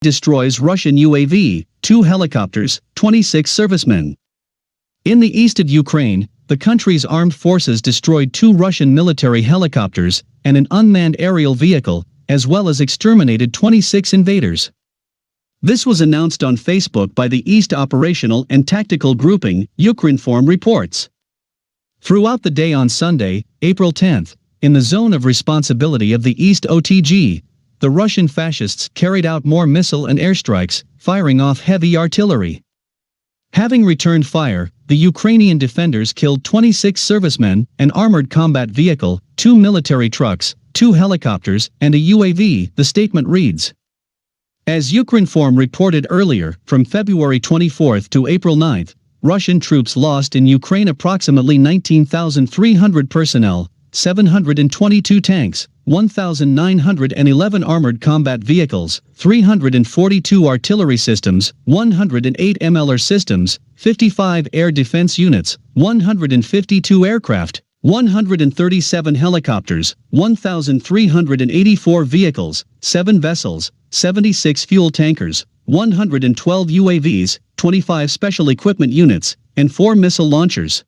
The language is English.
destroys Russian UAV, 2 helicopters, 26 servicemen. In the east of Ukraine, the country's armed forces destroyed 2 Russian military helicopters and an unmanned aerial vehicle, as well as exterminated 26 invaders. This was announced on Facebook by the East Operational and Tactical Grouping, Ukrinform reports. Throughout the day on Sunday, April 10, in the zone of responsibility of the East OTG, the Russian fascists carried out more missile and airstrikes, firing off heavy artillery. Having returned fire, the Ukrainian defenders killed 26 servicemen, an armored combat vehicle, 2 military trucks, 2 helicopters, and a UAV, the statement reads. As Ukrinform reported earlier, from February 24 to April 9, Russian troops lost in Ukraine approximately 19,300 personnel, 722 tanks, 1,911 armored combat vehicles, 342 artillery systems, 108 MLR systems, 55 air defense units, 152 aircraft, 137 helicopters, 1,384 vehicles, 7 vessels, 76 fuel tankers, 112 UAVs, 25 special equipment units, and 4 missile launchers.